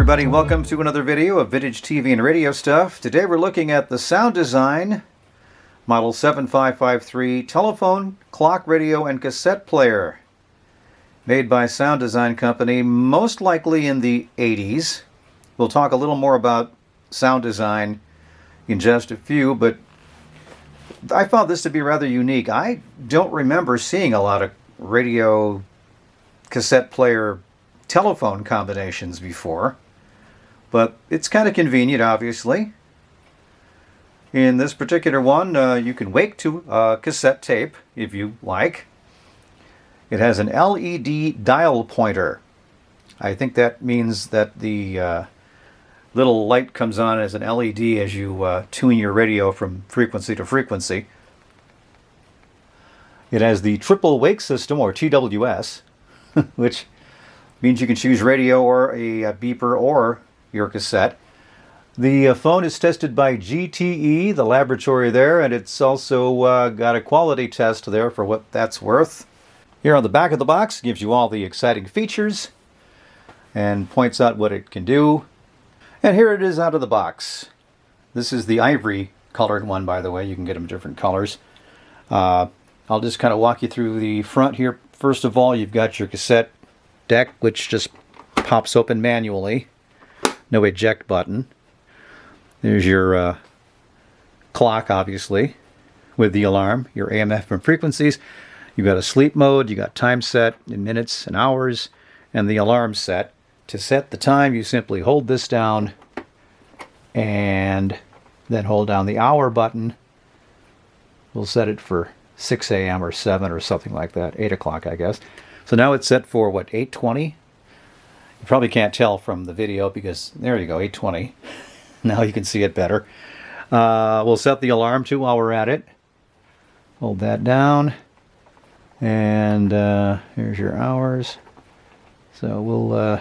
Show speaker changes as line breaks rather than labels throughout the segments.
everybody, welcome to another video of Vintage TV and Radio Stuff. Today we're looking at the Soundesign Model 7553 telephone, clock radio, and cassette player. Made by Soundesign Company, most likely in the 80s. We'll talk a little more about Soundesign in just a few, but I found this to be rather unique. I don't remember seeing a lot of radio, cassette player, telephone combinations before, but it's kind of convenient, obviously. In this particular one, you can wake to cassette tape if you like. It has an LED dial pointer. I think that means that the little light comes on as an LED as you tune your radio from frequency to frequency. It has the triple wake system, or TWS, which means you can choose radio or a beeper or your cassette. The phone is tested by GTE, the laboratory there, and it's also got a quality test there for what that's worth. Here on the back of the box gives you all the exciting features and points out what it can do. And here it is out of the box. This is the ivory colored one, by the way. You can get them different colors. I'll just kind of walk you through the front here. First of all, you've got your cassette deck, which just pops open manually. No eject button. There's your clock, obviously, with the alarm, your AM FM frequencies. You've got a sleep mode, you got time set in minutes and hours, and the alarm set. To set the time, you simply hold this down and then hold down the hour button. We'll set it for 6 a.m. or 7 or something like that, 8 o'clock, I guess. So now it's set for, what, 8:20? You probably can't tell from the video because, there you go, 8:20. Now you can see it better. We'll set the alarm to while we're at it. Hold that down. And here's your hours. So we'll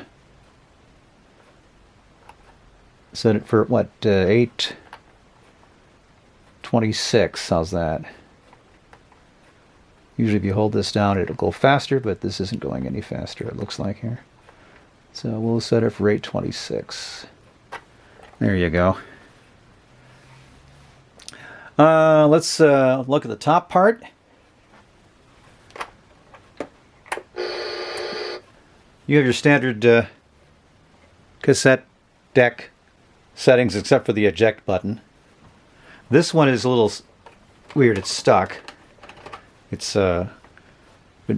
set it for, what, 8:26. How's that? Usually if you hold this down, it'll go faster, but this isn't going any faster, it looks like here. So we'll set it for 8:26. There you go. Let's look at the top part. You have your standard cassette deck settings, except for the eject button. This one is a little weird. It's stuck. It's been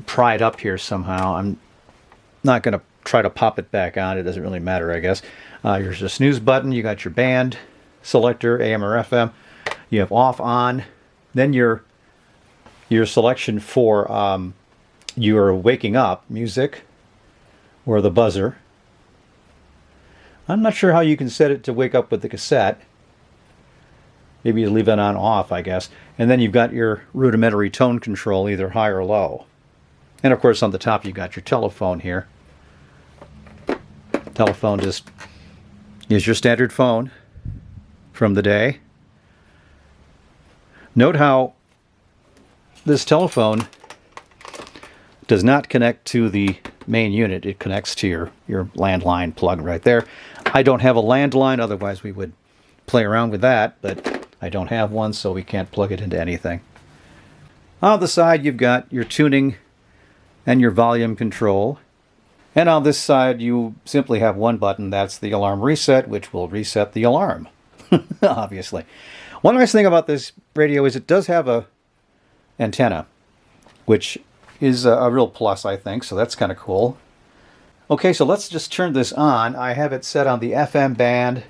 pried up here somehow. I'm not going to try to pop it back on. It doesn't really matter, I guess. Here's the snooze button. You got your band selector, AM or FM. You have off, on. Then your selection for your waking up music or the buzzer. I'm not sure how you can set it to wake up with the cassette. Maybe you leave it on off, I guess. And then you've got your rudimentary tone control, either high or low. And of course on the top you've got your telephone here. Telephone just is your standard phone from the day. Note how this telephone does not connect to the main unit. It connects to your landline plug right there. I don't have a landline, otherwise we would play around with that, but I don't have one, so we can't plug it into anything. On the side, you've got your tuning and your volume control. And on this side, you simply have one button. That's the alarm reset, which will reset the alarm, obviously. One nice thing about this radio is it does have a antenna, which is a real plus, I think, so that's kind of cool. Okay, so let's just turn this on. I have it set on the FM band.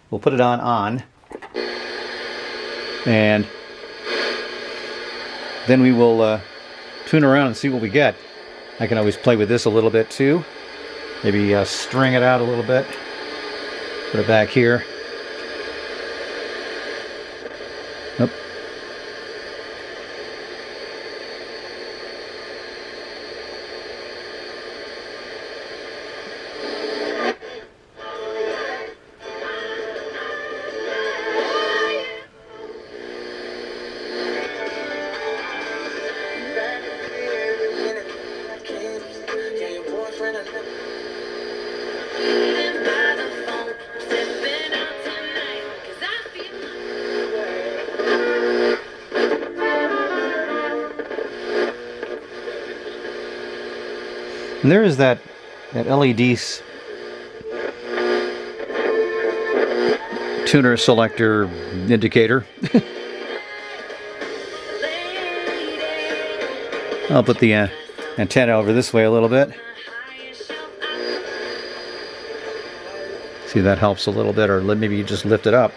We'll put it on. And then we will tune around and see what we get. I can always play with this a little bit too. Maybe string it out a little bit. Put it back here. Nope. And there is that LED tuner selector indicator. I'll put the antenna over this way a little bit. See, that helps a little bit, or maybe you just lift it up.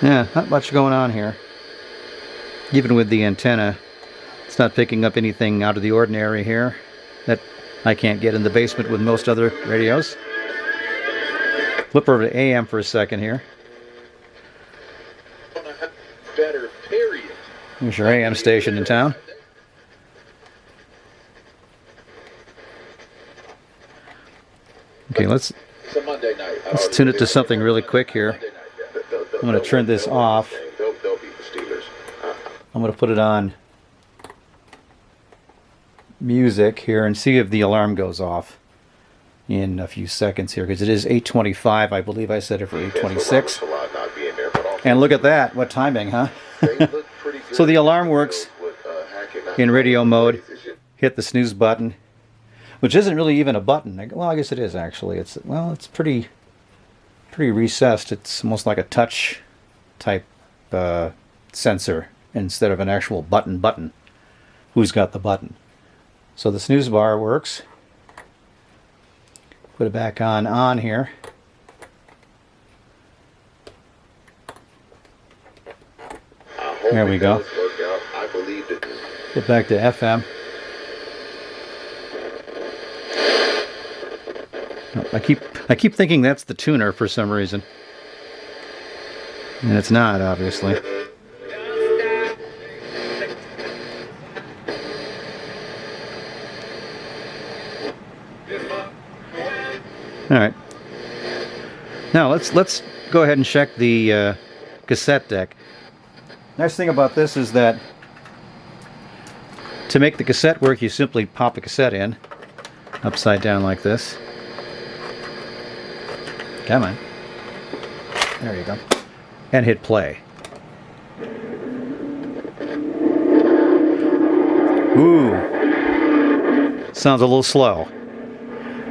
Yeah, not much going on here. Even with the antenna, it's not picking up anything out of the ordinary here that I can't get in the basement with most other radios. Flip over to AM for a second here. Here's your AM station in town. Okay, let's tune it to something really quick here. I'm going to turn this off. I'm going to put it on music here and see if the alarm goes off in a few seconds here, because it is 8:25. I believe I set it for 8:26. And look at that. What timing, huh? So the alarm works in radio mode. Hit the snooze button, which isn't really even a button. Well, I guess it is actually. It's pretty recessed. It's almost like a touch type sensor instead of an actual button. Who's got the button? So the snooze bar works. Put it back on here. There we go. Get back to FM. I keep thinking that's the tuner for some reason. And it's not, obviously. All right. Now let's go ahead and check the cassette deck. Nice thing about this is that to make the cassette work, you simply pop the cassette in upside down like this. Come on. There you go. And hit play. Ooh. Sounds a little slow.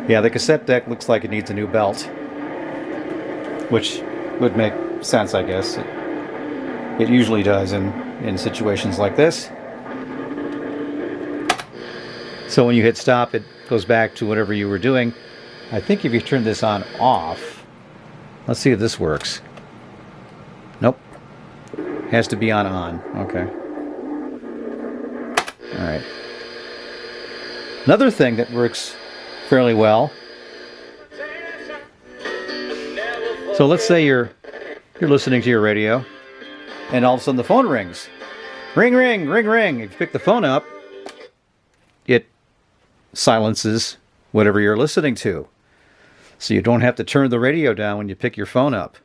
Yeah, the cassette deck looks like it needs a new belt, which would make sense, I guess. It usually does in situations like this. So when you hit stop, it goes back to whatever you were doing. I think if you turn this on off, let's see if this works. Nope. Has to be on. Okay. All right. Another thing that works fairly well. So let's say you're listening to your radio, and all of a sudden the phone rings. Ring, ring, ring, ring. If you pick the phone up, it silences whatever you're listening to. So you don't have to turn the radio down when you pick your phone up.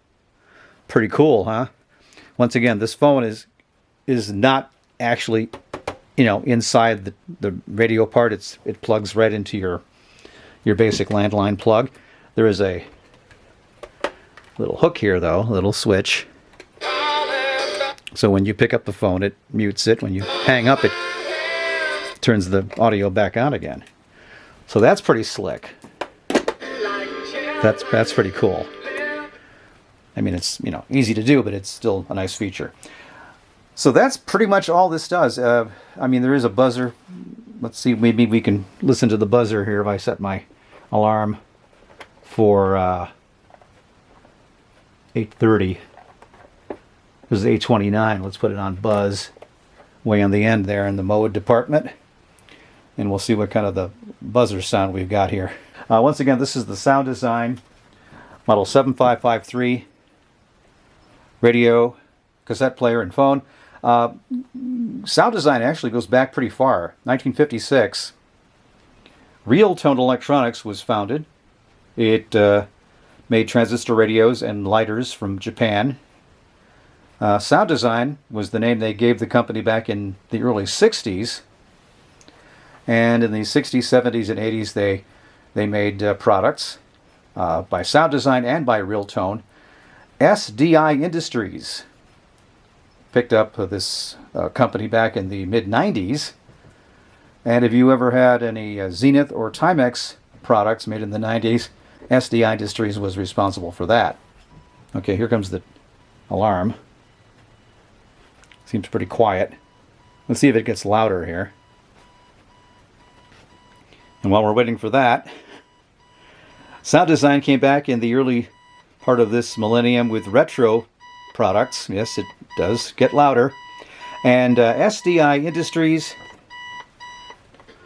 Pretty cool, huh? Once again, this phone is not actually, inside the radio part. It plugs right into your basic landline plug. There is a little hook here, though, a little switch. So when you pick up the phone, it mutes it. When you hang up, it turns the audio back on again. So that's pretty slick. That's pretty cool. I mean, it's easy to do, but it's still a nice feature. So that's pretty much all this does. There is a buzzer. Let's see, maybe we can listen to the buzzer here if I set my alarm for 8:30. This is 8:29. Let's put it on buzz, way on the end there in the mode department, and we'll see what kind of the buzzer sound we've got here. Once again, this is the Soundesign Model 7553 radio, cassette player, and phone. Soundesign actually goes back pretty far. 1956. Real Tone Electronics was founded. It made transistor radios and lighters from Japan. Soundesign was the name they gave the company back in the early 60s. And in the 60s, 70s, and 80s, they made products by Soundesign and by Realtone. SDI Industries picked up this company back in the mid-90s. And if you ever had any Zenith or Timex products made in the 90s, SDI Industries was responsible for that. Okay, here comes the alarm. Seems pretty quiet. Let's see if it gets louder here. And while we're waiting for that, Soundesign came back in the early part of this millennium with retro products. Yes, it does get louder. And SDI Industries,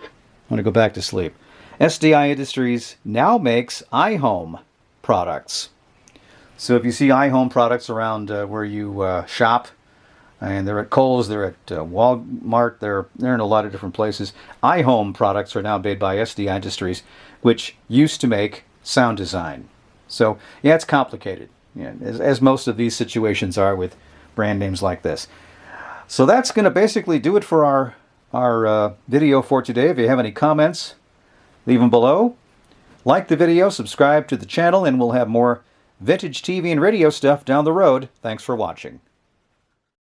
I'm going to go back to sleep. SDI Industries now makes iHome products. So if you see iHome products around where you shop, and they're at Kohl's, they're at Walmart, they're in a lot of different places. iHome products are now made by SDI Industries, which used to make Soundesign. So yeah, it's complicated, as most of these situations are with brand names like this. So that's going to basically do it for our video for today. If you have any comments, leave them below. Like the video, subscribe to the channel, and we'll have more vintage TV and radio stuff down the road. Thanks for watching.